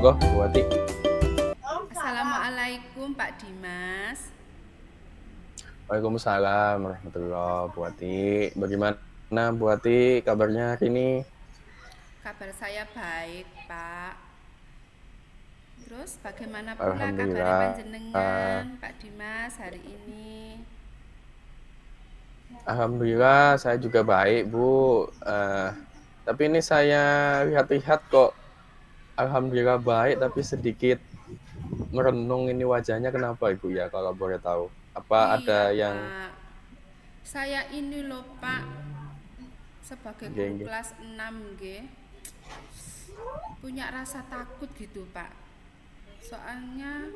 monggo Bu Wati. Assalamualaikum Pak Dimas. Waalaikumsalam warahmatullahi Bu Wati. Bagaimana Bu Wati kabarnya hari ini? Kabar saya baik, Pak. Terus bagaimana pula kabarnya Alhamdulillah. panjenengan, Pak Dimas hari ini? Alhamdulillah saya juga baik Bu. Tapi ini saya lihat-lihat kok Alhamdulillah baik tapi sedikit merenung ini wajahnya kenapa Ibu ya kalau boleh tahu? Apa Iya, ada yang Pak. Saya ini loh, Pak, sebagai guru geng-geng? kelas 6 G, punya rasa takut gitu, Pak. Soalnya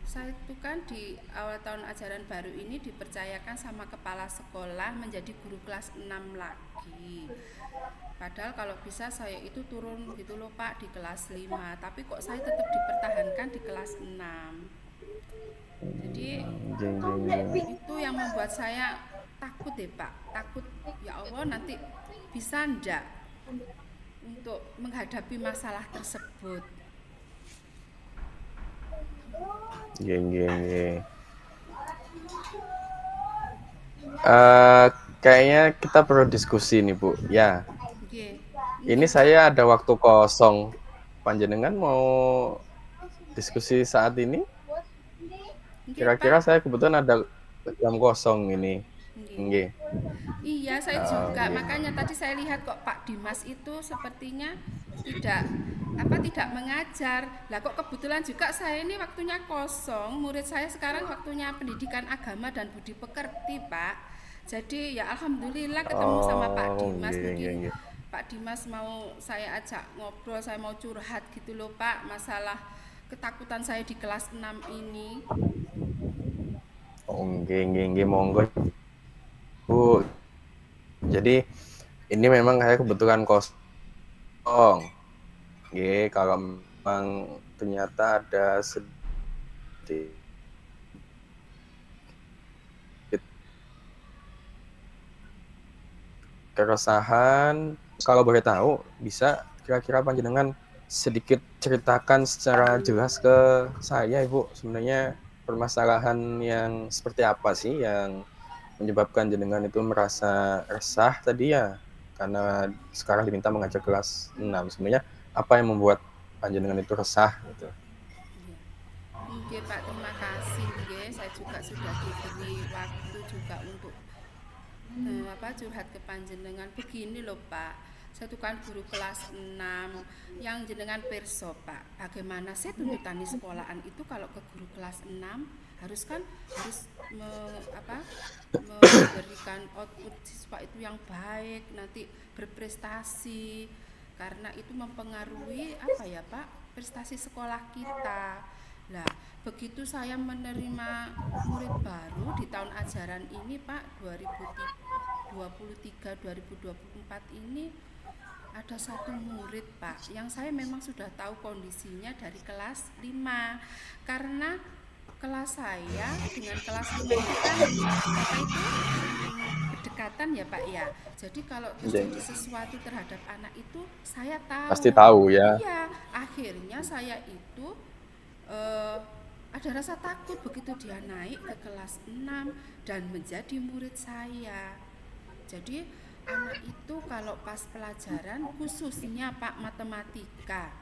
saya itu kan di awal tahun ajaran baru ini dipercayakan sama kepala sekolah menjadi guru kelas 6 lagi. Padahal kalau bisa saya itu turun gitu loh Pak di kelas 5, tapi kok saya tetap dipertahankan di kelas 6. Jadi Geng-geng. itu yang membuat saya takut deh Pak. Takut ya Allah nanti bisa ndak untuk menghadapi masalah tersebut. Geng-geng. Eh, Kayaknya kita perlu diskusi nih Bu. Ya, Nggih. ini Nggih Pak. saya ada waktu kosong. Panjenengan mau diskusi saat ini? Nggih Kira-kira Pak. saya kebetulan ada jam kosong ini. Nggih. Nggih. Iya, saya Oh, juga. nggih. Makanya tadi saya lihat kok Pak Dimas itu sepertinya tidak tidak mengajar. Lah kok kebetulan juga saya ini waktunya kosong. Murid saya sekarang waktunya pendidikan agama dan budi pekerti, Pak. Jadi ya alhamdulillah ketemu sama Pak Oh, Dimas. nggih, nggih, Mungkin nggih. Pak Dimas mau saya ajak ngobrol, saya mau curhat gitu loh, Pak, masalah ketakutan saya di kelas 6 ini. Oh, nggih, nggih, nggih, monggo Bu. Jadi ini memang saya kebetulan kosong. Nggih, kalau memang ternyata ada sedikit keresahan, kalau boleh tahu bisa kira-kira panjenengan sedikit ceritakan secara jelas ke saya Ibu, sebenarnya permasalahan yang seperti apa sih yang menyebabkan jenengan itu merasa resah tadi ya, karena sekarang diminta mengajar kelas 6. Sebenarnya apa yang membuat panjenengan itu resah gitu? Iya. Nggih Pak, terima kasih nggih. Saya juga sudah diberi waktu juga untuk curhat ke panjenengan. Begini loh Pak, saya tuh kan guru kelas 6 yang jenengan perso Pak. Bagaimana sih tuntutan di sekolahan itu kalau ke guru kelas 6 harus kan harus memberikan output siswa itu yang baik, nanti berprestasi karena itu mempengaruhi apa ya Pak, prestasi sekolah kita. Lah, begitu saya menerima murid baru di tahun ajaran ini Pak 2023-2024 ini ada satu murid Pak yang saya memang sudah tahu kondisinya dari kelas 5 karena kelas saya dengan kelas 5 itu kan berdekatan ya Pak ya. Jadi kalau terjadi sesuatu terhadap anak itu saya Pasti tahu. tahu ya. Iya, akhirnya saya itu eh, ada rasa takut begitu dia naik ke kelas 6 dan menjadi murid saya. Jadi anak itu kalau pas pelajaran khususnya Pak matematika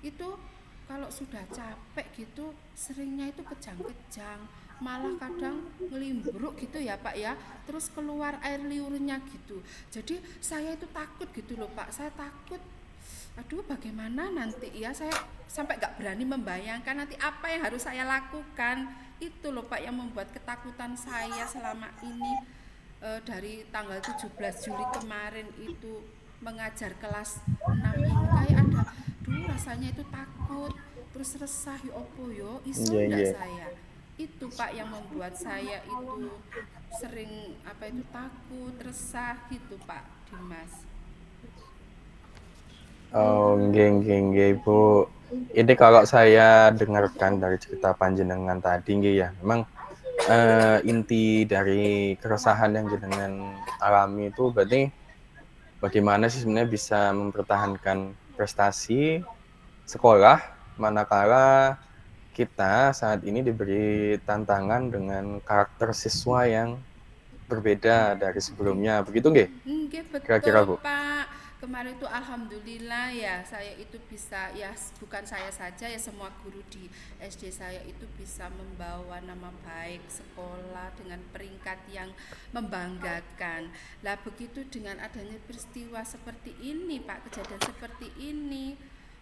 itu kalau sudah capek gitu seringnya itu kejang-kejang, malah kadang ngelimbruk gitu ya Pak ya, terus keluar air liurnya gitu. Jadi saya itu takut gitu loh Pak, saya takut aduh bagaimana nanti ya, saya sampai nggak berani membayangkan nanti apa yang harus saya lakukan. Itu loh Pak yang membuat ketakutan saya selama ini. Dari tanggal 17 Juli kemarin itu mengajar kelas 6 ini kayak ada rasanya itu takut terus resah ya opo yo iso Iya, ndak iya. saya. Itu Pak yang membuat saya itu sering itu takut resah gitu Pak Dimas. Oh, nggih, nggih, nggih, Bu. Ini kalau saya dengarkan dari cerita panjenengan tadi nggih ya, memang inti dari keresahan yang jenengan alami itu berarti bagaimana sih sebenarnya bisa mempertahankan prestasi sekolah manakala kita saat ini diberi tantangan dengan karakter siswa yang berbeda dari sebelumnya, begitu nggih? Nggih, Kira-kira, betul Bu? Pak. Kemarin itu alhamdulillah ya saya itu bisa ya bukan saya saja ya semua guru di SD saya itu bisa membawa nama baik sekolah dengan peringkat yang membanggakan. Lah begitu dengan adanya peristiwa seperti ini Pak, kejadian seperti ini.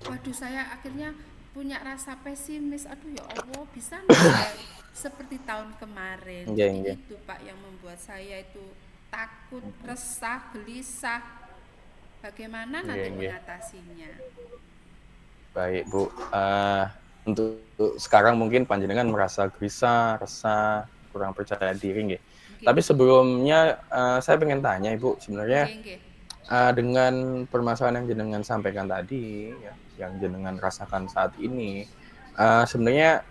Waduh saya akhirnya punya rasa pesimis. Aduh ya Allah, bisa enggak saya seperti tahun kemarin. Nggih, Jadi nggih. itu Pak yang membuat saya itu takut, resah, gelisah. Bagaimana Nggih, nanti nggih. mengatasinya? Baik, Bu. Untuk sekarang mungkin panjenengan merasa gelisah, resah, kurang percaya diri nggih. Nggih, Tapi sebelumnya saya pengen tanya Ibu, sebenarnya nggih, nggih. dengan permasalahan yang jenengan sampaikan tadi ya, yang jenengan rasakan saat ini, sebenarnya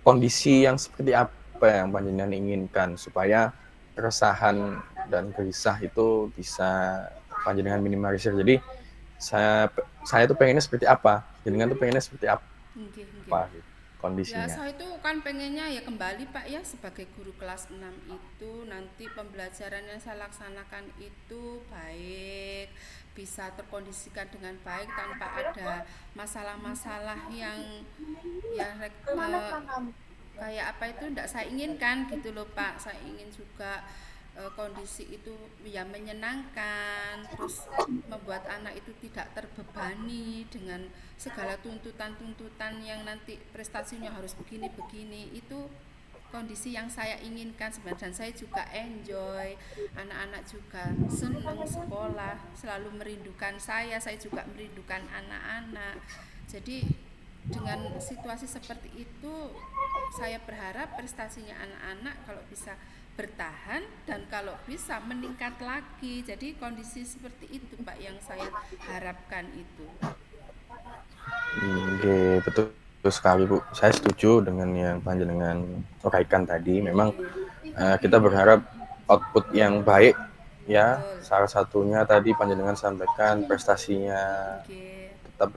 kondisi yang seperti apa yang panjenengan inginkan supaya keresahan dan gelisah itu bisa panjenengan minimalisir. Jadi saya tuh pengennya seperti apa, jenengan tuh pengennya seperti Nggih, nggih. apa gitu, Ya, kondisinya. saya itu kan pengennya ya kembali Pak ya sebagai guru kelas 6 itu nanti pembelajaran yang saya laksanakan itu baik, bisa terkondisikan dengan baik tanpa ada masalah-masalah yang ya kayak apa itu tidak saya inginkan gitu loh Pak. Saya ingin juga kondisi itu ya menyenangkan, terus membuat anak itu tidak terbebani dengan segala tuntutan-tuntutan yang nanti prestasinya harus begini-begini. Itu kondisi yang saya inginkan sebenarnya, dan saya juga enjoy, anak-anak juga senang sekolah, selalu merindukan saya juga merindukan anak-anak. Jadi dengan situasi seperti itu saya berharap prestasinya anak-anak kalau bisa bertahan dan kalau bisa meningkat lagi. Jadi kondisi seperti itu Pak yang saya harapkan itu. Oke, betul sekali Bu. Saya setuju dengan yang panjenengan uraikan tadi. Memang Nggih, kita berharap output yang baik ya. betul. Salah satunya tadi panjenengan sampaikan prestasinya Nggih. tetap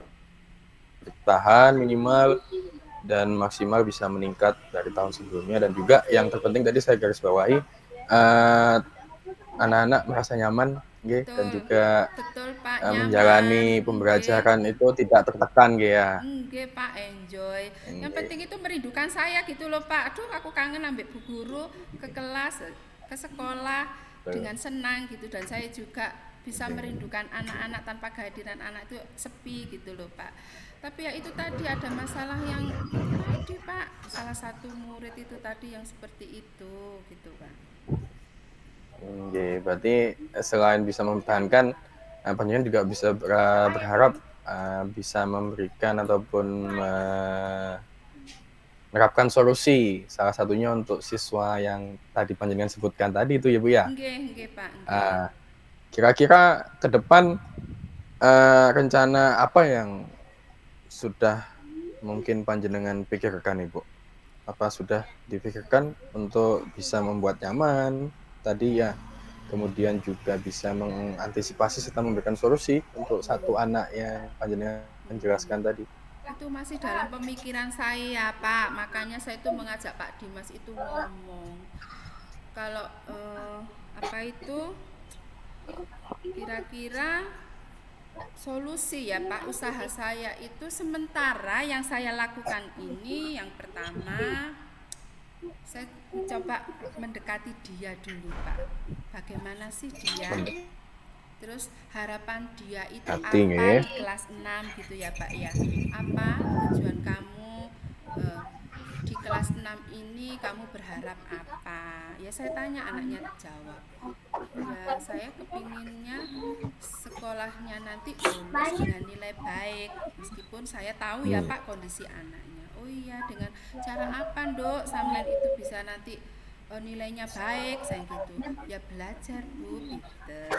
bertahan minimal dan maksimal bisa meningkat dari tahun sebelumnya, dan juga yang terpenting tadi saya garis bawahi anak-anak merasa nyaman dan Betul. juga Betul Pak, menjalani nyaman. Nggih. pembelajaran itu tidak tertekan ya. Nggih Pak, enjoy. Yang Nggih. penting itu merindukan saya gitu loh Pak. Aduh, aku kangen ambek bu guru ke kelas, ke sekolah dengan senang gitu, dan saya juga bisa merindukan anak-anak. Tanpa kehadiran anak itu sepi gitu loh Pak. Tapi ya itu tadi ada masalah yang itu tadi Pak. Salah satu murid itu tadi yang seperti itu gitu Pak. Berarti selain bisa mempertahankan, panjenengan juga bisa berharap bisa memberikan ataupun menerapkan solusi, salah satunya untuk siswa yang tadi panjenengan sebutkan tadi itu ya Bu ya. Nggih, nggih Pak, nggih. Uh, Kira-kira ke depan rencana apa yang sudah mungkin panjenengan pikirkan Ibu? Apa sudah dipikirkan untuk bisa membuat nyaman tadi ya, kemudian juga bisa mengantisipasi serta memberikan solusi untuk satu anak yang panjenengan jelaskan tadi? Itu masih dalam pemikiran saya Pak, makanya saya itu mengajak Pak Dimas itu ngomong kalau apa itu kira-kira solusi ya Pak, usaha saya itu sementara yang saya lakukan ini yang pertama saya coba mendekati dia dulu Pak, bagaimana sih dia, terus harapan dia itu Hati apa nggih. di kelas 6 gitu ya Pak ya, apa tujuan kamu eh, di kelas 6 ini kamu berharap apa, ya saya tanya, anaknya jawab ya saya kepinginnya sekolahnya nanti lulus dengan nilai baik, meskipun saya tahu ya Pak kondisi anaknya. Oh iya, dengan cara apa Dok Samlen itu bisa nanti nilainya baik, saya gitu ya, belajar Bu, pinter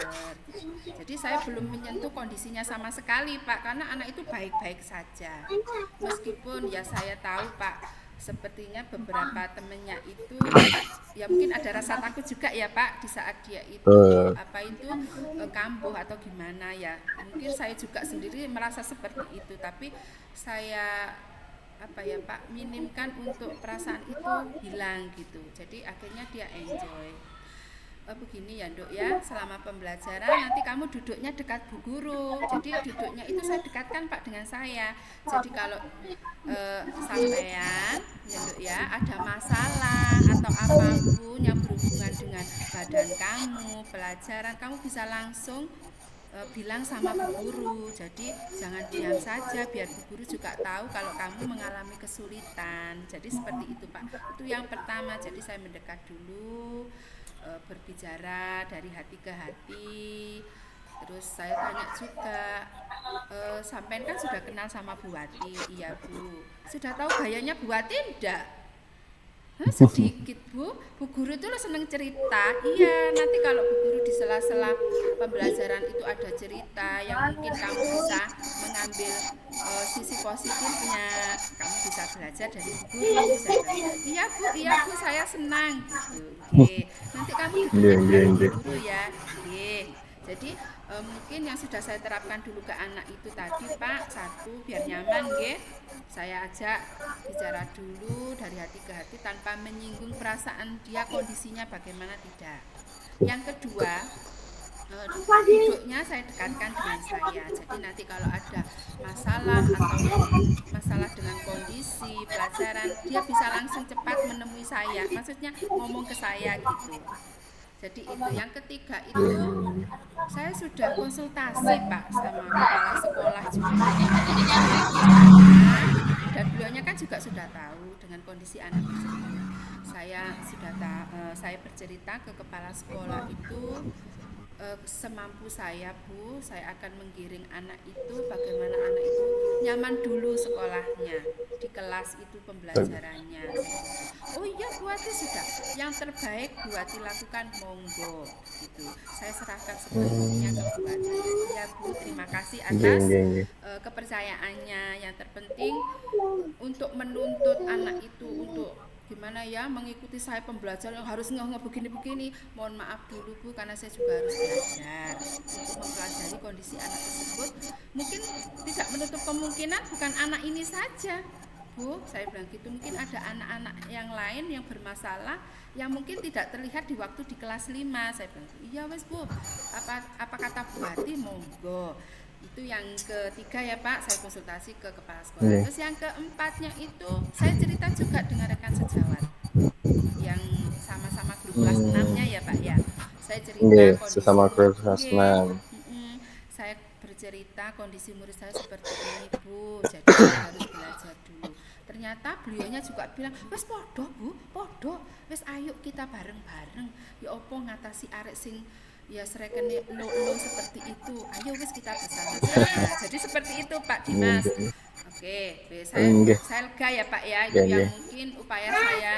gitu. Jadi saya belum menyentuh kondisinya sama sekali Pak, karena anak itu baik-baik saja, meskipun ya saya tahu Pak sepertinya beberapa temennya itu ya mungkin ada rasa takut juga ya Pak di saat dia itu apa itu kambuh atau gimana ya, mungkin saya juga sendiri merasa seperti itu, tapi saya apa ya Pak, minimkan untuk perasaan itu hilang gitu. Jadi akhirnya dia enjoy. Begini ya Dok ya, selama pembelajaran nanti kamu duduknya dekat Bu Guru. Jadi duduknya itu saya dekatkan Pak dengan saya. Jadi kalau sampean ya Dok ya ada masalah atau apapun yang berhubungan dengan badan kamu, pelajaran, kamu bisa langsung bilang sama Bu Guru. Jadi jangan diam saja, biar Bu Guru juga tahu kalau kamu mengalami kesulitan. Jadi seperti itu Pak. Itu yang pertama. Jadi saya mendekat dulu, berbicara dari hati ke hati. Terus saya tanya juga, sampean kan sudah kenal sama Bu Wati? Iya Bu. Sudah tahu gayanya Bu Wati enggak? Hah, sedikit Bu Guru itu lo seneng cerita. Iya, nanti kalau Bu Guru di sela-sela pembelajaran itu ada cerita yang mungkin kamu bisa mengambil sisi positifnya, kamu bisa belajar dari Bu Guru. Saya bilang, iya Bu, saya senang gitu. Oke, nanti kamu duduknya Nggih, dekat nggih, Bu nggih. Guru ya. Oke. Jadi mungkin yang sudah saya terapkan dulu ke anak itu tadi Pak, satu biar nyaman nggih. Saya ajak bicara dulu dari hati ke hati tanpa menyinggung perasaan dia, kondisinya bagaimana, tidak. Yang kedua, duduknya saya dekatkan dengan saya. Jadi nanti kalau ada masalah atau masalah dengan kondisi pelajaran, dia bisa langsung cepat menemui saya. Maksudnya ngomong ke saya gitu. Jadi itu. Yang ketiga itu saya sudah konsultasi Pak sama kepala sekolah juga. Saya bertanya dan beliaunya kan juga sudah tahu dengan kondisi anak bercerita. Saya bercerita ke kepala sekolah itu, semampu saya Bu, saya akan menggiring anak itu bagaimana anak itu nyaman dulu sekolahnya, di kelas itu pembelajarannya. Saya bilang, oh iya Bu Wati, sudah yang terbaik Bu Wati lakukan, monggo gitu. Saya serahkan sepenuhnya ke Bu Wati. Iya Bu, terima kasih Nggih, atas nggih, nggih. kepercayaannya. Yang terpenting untuk menuntut anak itu untuk gimana ya mengikuti saya pembelajaran yang harus nggak begini-begini, mohon maaf dulu Bu, karena saya juga harus belajar untuk mempelajari kondisi anak tersebut. Mungkin tidak menutup kemungkinan bukan anak ini saja Bu, saya bilang gitu, mungkin ada anak-anak yang lain yang bermasalah yang mungkin tidak terlihat di waktu di kelas 5. Saya bilang, iya wes Bu, apa kata Bu Wati, monggo. Itu yang ketiga ya Pak, saya konsultasi ke kepala sekolah. Nggih. Terus yang keempatnya itu saya cerita juga dengan rekan sejawat yang sama-sama guru kelas 6-nya ya Pak ya. Saya Nggih, cerita kondisi sesama murid, kelas nggih, 6. saya bercerita kondisi murid saya seperti ini Bu, jadi saya harus belajar dulu. Ternyata beliaunya juga bilang, wes podo Bu, podo, wes ayo kita bareng-bareng. Ya opo ngatasi arek sing ya srekene lo seperti itu. Ayo wes kita bersama-sama. Jadi seperti itu Pak Dimas. Nggih, Oke, nggih, saya lega ya Pak ya. Itu nggih, yang nggih. mungkin upaya saya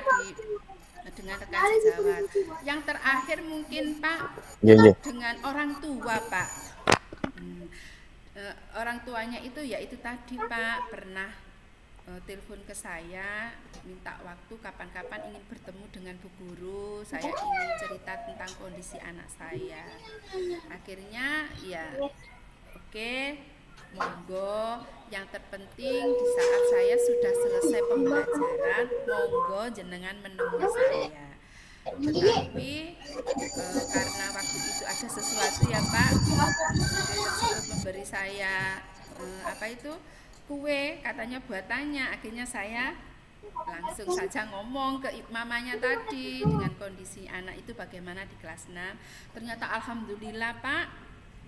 dengan rekan sejawat. Yang terakhir mungkin Pak, Nggih, nggih. dengan orang tua Pak. Hmm, orang tuanya itu ya itu tadi Pak, pernah telepon ke saya minta waktu kapan-kapan ingin bertemu dengan Bu Guru, saya ingin cerita tentang kondisi anak saya. Akhirnya ya oke, monggo, yang terpenting di saat saya sudah selesai pembelajaran, monggo jenengan menemui saya. Tetapi karena waktu itu ada sesuatu ya Pak, murid tersebut memberi saya apa itu, kue, katanya buatannya. Akhirnya saya langsung saja ngomong ke mamanya tadi dengan kondisi anak itu bagaimana di kelas 6. Ternyata alhamdulillah Pak,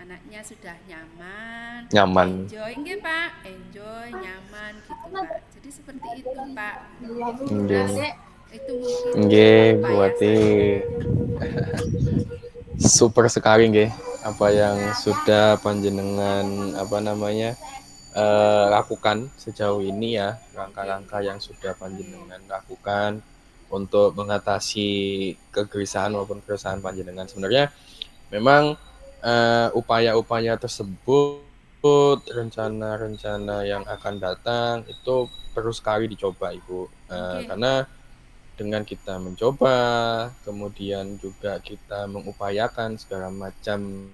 anaknya sudah nyaman, Nyaman. enjoy nggih Pak, enjoy, nyaman gitu Pak. Jadi seperti itu Pak Dimas. Nggih. Itu mungkin Nggih, Bu upaya Wati. saya. Super sekali nggih apa yang sudah panjenengan apa namanya lakukan sejauh ini ya, Nggih, langkah-langkah yang sudah nggih, panjenengan lakukan untuk mengatasi kegelisahan maupun keresahan panjenengan. Sebenarnya memang upaya-upaya tersebut, rencana-rencana yang akan datang itu perlu sekali dicoba Ibu. nggih, Karena dengan kita mencoba, kemudian juga kita mengupayakan segala macam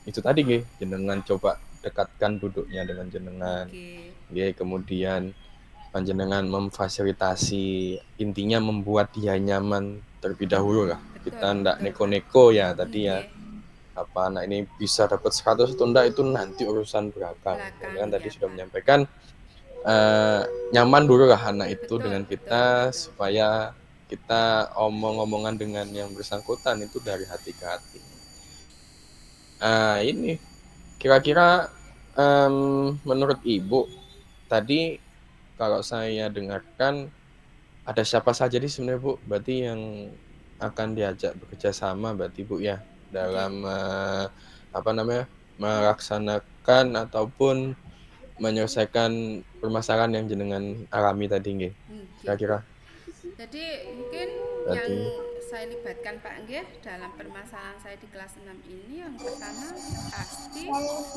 itu tadi nggih, jenengan coba dekatkan duduknya dengan jenengan. nggih. nggih, kemudian panjenengan memfasilitasi, intinya membuat dia nyaman terlebih dahulu lah. Betul, Kita ndak betul Pak. neko-neko ya tadi ya, Nggih, apa anak ini bisa dapat 100 atau enggak itu nanti urusan belakang. belakang Kan tadi ya sudah Pak. menyampaikan nyaman dulu lah anak itu Betul, dengan betul, kita, betul. supaya kita omong-omongan dengan yang bersangkutan itu dari hati ke hati. Ini kira-kira menurut Ibu tadi, kalau saya dengarkan ada siapa saja nih sebenarnya Bu, berarti yang akan diajak bekerja sama berarti Bu ya, Nggih, dalam apa namanya, melaksanakan ataupun menyelesaikan permasalahan yang jenengan alami tadi nggih, nggih. kira-kira Jadi mungkin yang berarti saya libatkan Pak nggih dalam permasalahan saya di kelas 6 ini yang pertama pasti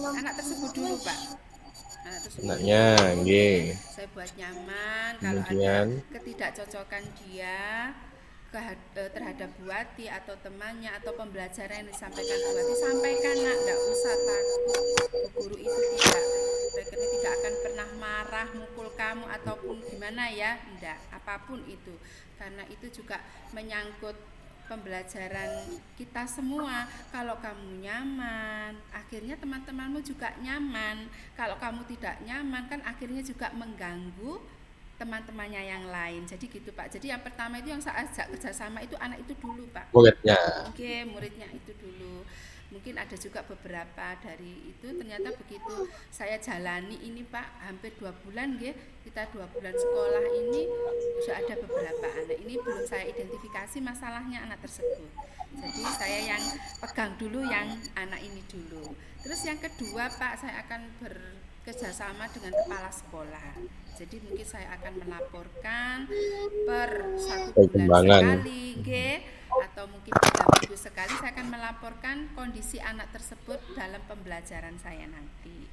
anak tersebut dulu Pak. Anak tersebut anaknya dulu nggih, nggih, saya buat nyaman kalau ada kemudian ketidakcocokan dia terhadap Bu Wati atau temannya atau pembelajaran yang disampaikan Bu Wati, sampaikan nak, tidak usah takut. Bu guru itu tidak akan pernah marah, mukul kamu ataupun gimana ya, tidak, apapun itu. Karena itu juga menyangkut pembelajaran kita semua. Kalau kamu nyaman, akhirnya teman-temanmu juga nyaman. Kalau kamu tidak nyaman, kan akhirnya juga mengganggu teman-temannya yang lain. Jadi gitu Pak. Jadi yang pertama itu yang saya ajak kerjasama itu anak itu dulu Pak. muridnya Oke, muridnya itu dulu. Mungkin ada juga beberapa dari itu ternyata begitu saya jalani ini Pak, hampir 2 bulan nggih. Kita 2 bulan sekolah ini sudah ada beberapa anak ini belum saya identifikasi masalahnya anak tersebut. Jadi saya yang pegang dulu yang anak ini dulu. Terus yang kedua Pak, saya akan bekerjasama dengan kepala sekolah. Jadi mungkin saya akan melaporkan per 1 bulan perkembangan sekali, atau mungkin 3 minggu sekali saya akan melaporkan kondisi anak tersebut dalam pembelajaran saya nanti.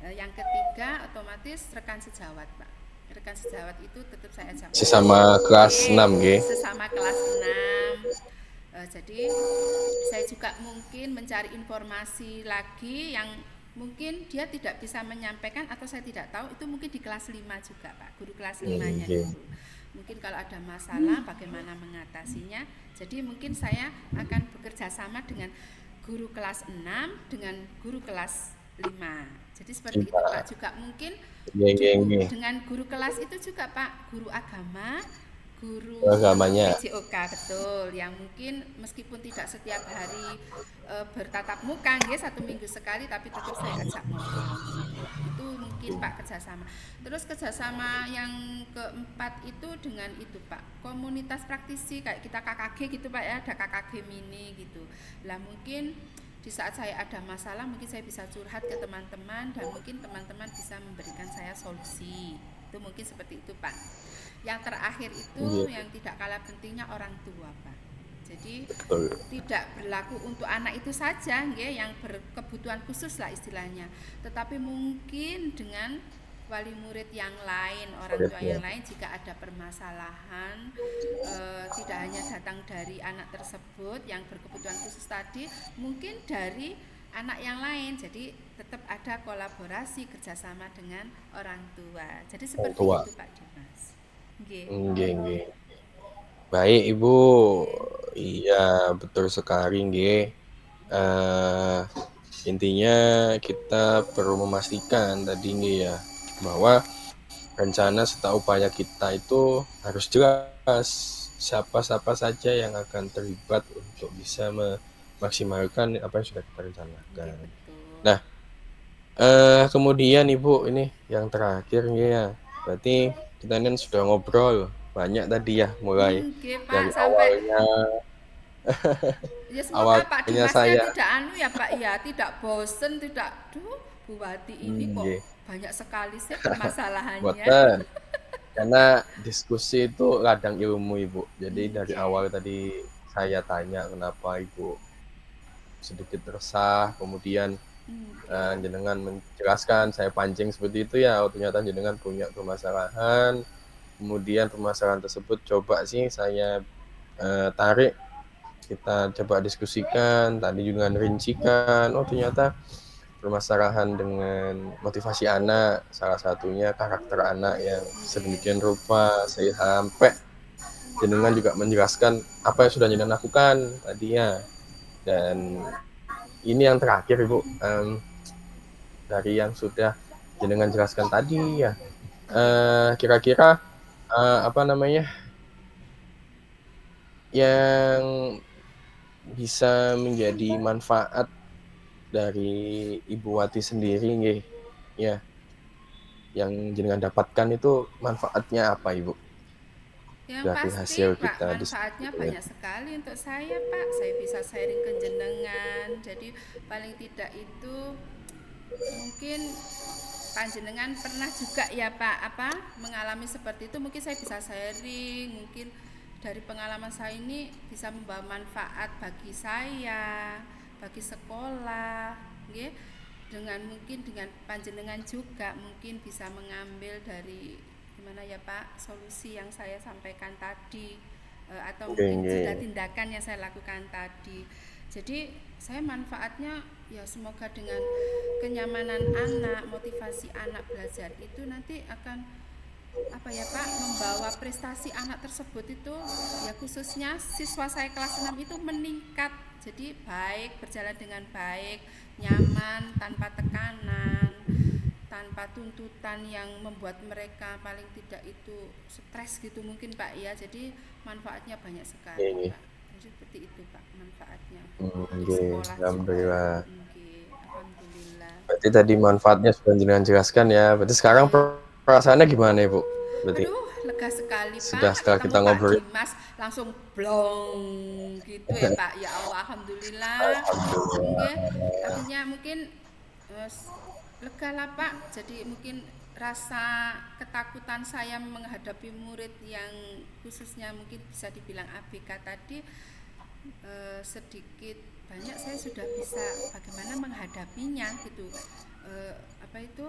Yang ketiga otomatis rekan sejawat Pak. Rekan sejawat itu tetap saya ajak sesama kelas 6 nggih. sesama kelas 6. Jadi saya juga mungkin mencari informasi lagi yang mungkin dia tidak bisa menyampaikan atau saya tidak tahu, itu mungkin di kelas 5 juga Pak, guru kelas 5-nya Nggih. dulu. Mungkin kalau ada masalah bagaimana mengatasinya. Jadi mungkin saya akan bekerja sama dengan guru kelas 6 dengan guru kelas 5. Jadi seperti itu Pak. Juga mungkin Nggih. dengan guru kelas itu juga Pak, guru agama, guru Agamanya PJOK, betul, yang mungkin meskipun tidak setiap hari bertatap muka nggih, 1 minggu sekali, tapi tetap saya ajak ngobrol gitu. Itu mungkin Pak kerjasama. Terus kerjasama yang keempat itu dengan itu Pak, komunitas praktisi kayak kita KKG gitu Pak ya, ada KKG mini gitu lah. Mungkin di saat saya ada masalah mungkin saya bisa curhat ke teman-teman dan mungkin teman-teman bisa memberikan saya solusi. Itu mungkin seperti itu Pak. Yang terakhir itu yang tidak kalah pentingnya orang tua Pak. Jadi betul. tidak berlaku untuk anak itu saja nggih, yang berkebutuhan khusus lah istilahnya. Tetapi mungkin dengan wali murid yang lain, orang tua yang lain, jika ada permasalahan tidak hanya datang dari anak tersebut yang berkebutuhan khusus tadi, mungkin dari anak yang lain. Jadi tetap ada kolaborasi kerjasama dengan orang tua. Jadi seperti tua. itu Pak Dimas. Nggih. Baik Ibu, iya betul sekali nggih. Intinya kita perlu memastikan tadi nggih ya, bahwa rencana serta upaya kita itu harus jelas siapa-siapa saja yang akan terlibat untuk bisa memaksimalkan apa yang sudah kita rencanakan. Nah, kemudian Ibu ini yang terakhir nih ya, berarti kita ini sudah ngobrol banyak tadi ya, mulai Pak, dari sampai awalnya ya semoga Pak awalnya Dimasnya saya tidak ya Pak ya, tidak bosen, tidak Bu Wati ini kok banyak sekali sih permasalahannya. boten. Karena diskusi itu ladang ilmu Ibu. Jadi dari awal tadi saya tanya kenapa Ibu sedikit resah, kemudian jenengan menjelaskan, saya pancing seperti itu ya, ternyata jenengan punya permasalahan, kemudian permasalahan tersebut coba sih saya tarik, kita coba diskusikan, tadi juga rincikan, oh ternyata permasalahan dengan motivasi anak, salah satunya karakter anak yang sedemikian rupa, saya sampai jenengan juga menjelaskan apa yang sudah jenengan lakukan tadinya. Dan ini yang terakhir Ibu, dari yang sudah jenengan jelaskan tadi ya, kira-kira apa namanya yang bisa menjadi manfaat dari Ibu Wati sendiri nggih, ya, yang jenengan dapatkan itu manfaatnya apa Ibu? Yang Dari pasti hasil Pak, kita manfaatnya diskusi. banyak sekali untuk saya Pak. Saya bisa sharing ke jenengan. Jadi paling tidak itu mungkin panjenengan pernah juga ya Pak mengalami seperti itu, mungkin saya bisa sharing, mungkin dari pengalaman saya ini bisa membawa manfaat bagi saya, bagi sekolah, nggih. Dengan mungkin dengan panjenengan juga mungkin bisa mengambil dari gimana ya Pak solusi yang saya sampaikan tadi, atau Nggih mungkin nggih. sudah tindakan yang saya lakukan tadi. Jadi saya manfaatnya ya semoga dengan kenyamanan anak, motivasi anak belajar itu nanti akan apa ya Pak, membawa prestasi anak tersebut itu ya khususnya siswa saya kelas 6 itu meningkat. Jadi baik, berjalan dengan baik, nyaman, tanpa tekanan, tanpa tuntutan yang membuat mereka paling tidak itu stres gitu mungkin Pak ya. Jadi manfaatnya banyak Nggih sekali nggih. Pak. Jadi seperti itu Pak manfaatnya di Nggih, sekolah juga. alhamdulillah. Oke, alhamdulillah. Berarti tadi manfaatnya sudah jenengan jelaskan ya. Berarti sekarang Iya. perasaannya gimana Ibu? Berarti Aduh, lega sekali sudah Pak, setelah ketemu kita Pak ngobrol. Dimas langsung blong gitu ya Pak. Ya Allah, alhamdulillah. Nggih, Alhamdulillah. akhirnya mungkin eh, lega lah Pak. Jadi mungkin rasa ketakutan saya menghadapi murid yang khususnya mungkin bisa dibilang ABK tadi sedikit banyak saya sudah bisa bagaimana menghadapinya gitu. Apa itu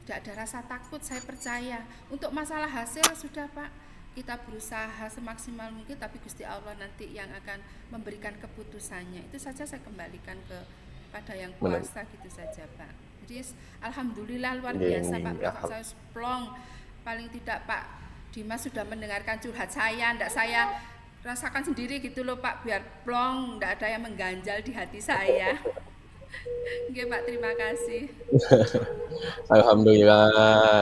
tidak ada rasa takut, saya percaya. Untuk masalah hasil sudah Pak, kita berusaha semaksimal mungkin, tapi Gusti Allah nanti yang akan memberikan keputusannya. Itu saja saya kembalikan kepada yang Benar. kuasa gitu saja Pak. Jadi alhamdulillah luar Nggih biasa nggih. Pak, perasaan saya plong. Paling tidak Pak Dimas sudah mendengarkan curhat saya, ndak saya rasakan sendiri gitu loh Pak, biar plong, ndak ada yang mengganjal di hati saya. Oke Pak, terima kasih. Alhamdulillah,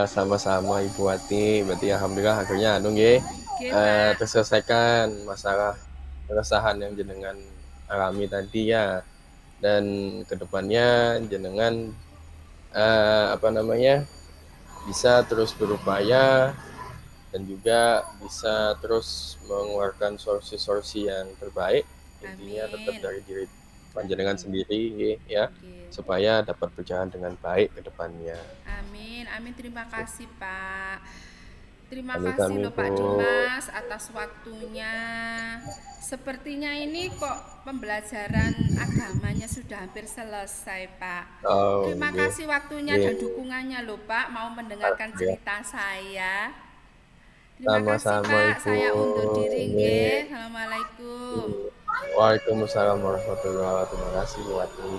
sama-sama Ibu Wati. Berarti alhamdulillah akhirnya anu nggih, Oke Pak. terselesaikan masalah keresahan yang jenengan alami tadi ya. Dan kedepannya jenengan apa namanya bisa terus berupaya dan juga bisa terus mengeluarkan solusi-solusi yang terbaik, intinya tetap Amin. dari diri panjenengan Amin. sendiri ya, Oke. supaya dapat berjalan dengan baik ke depannya. Amin. Amin. Terima kasih Pak. Terima kasih Kami-kami loh Bu. Pak Dimas atas waktunya. Sepertinya ini kok pembelajaran agamanya sudah hampir selesai Pak. Oh, Terima nggih. kasih waktunya Nggih. dan dukungannya loh Pak, mau mendengarkan Alhamdulillah. cerita saya. Terima kasih Sama-sama Pak, Ibu. saya undur diri Nggih. nggih. Assalamualaikum. Waalaikumsalam warahmatullahi wabarakatuh. Terima kasih Bu Wati.